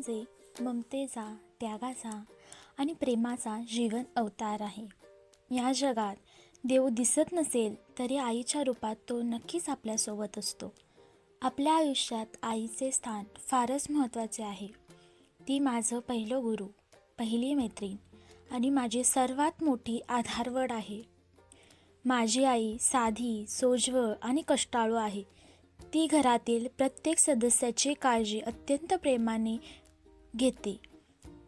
म्हणजे ममतेचा, त्यागाचा आणि प्रेमाचा जीवन अवतार आहे. या जगात देव दिसत नसेल तरी आईच्या रूपात तो नक्कीच आपल्यासोबत असतो. आपल्या आयुष्यात आईचे स्थान फारच महत्त्वाचे आहे. ती माझं पहिलं गुरु, पहिली मैत्रीण आणि माझी सर्वात मोठी आधारवड आहे. माझी आई साधी, सोज्वळ आणि कष्टाळू आहे. ती घरातील प्रत्येक सदस्याची काळजी अत्यंत प्रेमाने घेते.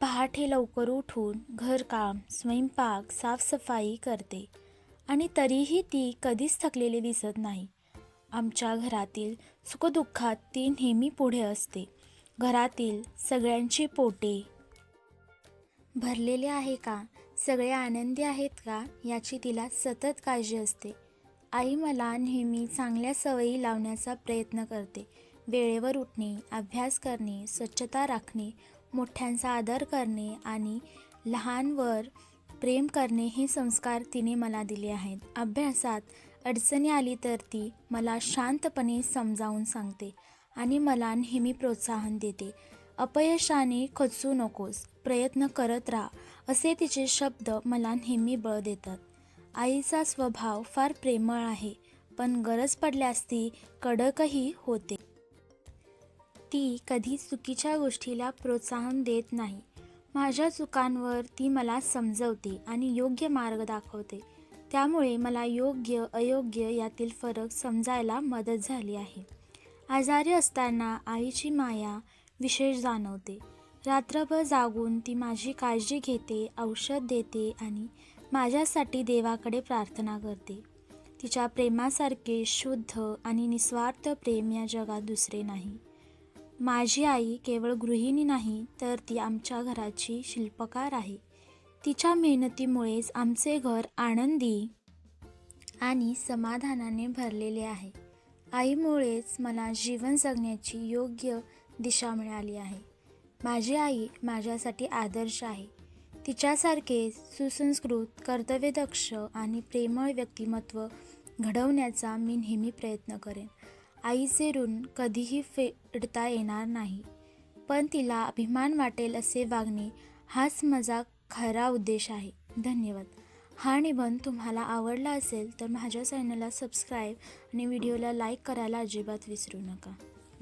पहाटे लवकर उठून घरकाम, स्वयंपाक, साफसफाई करते आणि तरीही ती कधीच थकलेली दिसत नाही. आमच्या घरातील सुखदुःखात ती नेहमी पुढे असते. घरातील सगळ्यांची पोटे भरलेले आहे का, सगळे आनंदी आहेत का याची तिला सतत काळजी असते. आई मला नेहमी चांगल्या सवयी लावण्याचा प्रयत्न करते. वेळेवर उठणे, अभ्यास करणे, स्वच्छता राखणे, मोठ्यांचा आदर करणे आणि लहानवर प्रेम करणे हे संस्कार तिने मला दिले आहेत. अभ्यासात अडचणी आली तर ती मला शांतपणे समजावून सांगते आणि मला नेहमी प्रोत्साहन देते. अपयशाने खचू नकोस, प्रयत्न करत राहा असे तिचे शब्द मला नेहमी बळ देतात. आईचा स्वभाव फार प्रेमळ आहे, पण गरज पडल्यास ती कडकही होते. ती कधी चुकीच्या गोष्टीला प्रोत्साहन देत नाही. माझ्या चुकांवर ती मला समजवते आणि योग्य मार्ग दाखवते. त्यामुळे मला योग्य अयोग्य यातील फरक समजायला मदत झाली आहे. आजारी असताना आईची माया विशेष जाणवते. रात्रभर जागून ती माझी काळजी घेते, औषध देते आणि माझ्यासाठी देवाकडे प्रार्थना करते. तिच्या प्रेमासारखे शुद्ध आणि निस्वार्थ प्रेम या जगात दुसरे नाही. माझी आई केवळ गृहिणी नाही तर ती आमच्या घराची शिल्पकार आहे. तिच्या मेहनतीमुळेच आमचे घर आनंदी आणि समाधानाने भरलेले आहे. आईमुळेच मला जीवन जगण्याची योग्य दिशा मिळाली आहे. माझी आई माझ्यासाठी आदर्श आहे. तिच्यासारखे सुसंस्कृत, कर्तव्यदक्ष आणि प्रेमळ व्यक्तिमत्व घडवण्याचा मी नेहमी प्रयत्न करेन. आईचे ऋण कधीही फेडता येणार नाही, पण तिला अभिमान वाटेल असे वागणे हाच माझा खरा उद्देश आहे. धन्यवाद. हा निबंध तुम्हाला आवडला असेल तर माझ्या चॅनलला सबस्क्राईब आणि व्हिडिओला लाईक करायला अजिबात विसरू नका.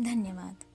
धन्यवाद.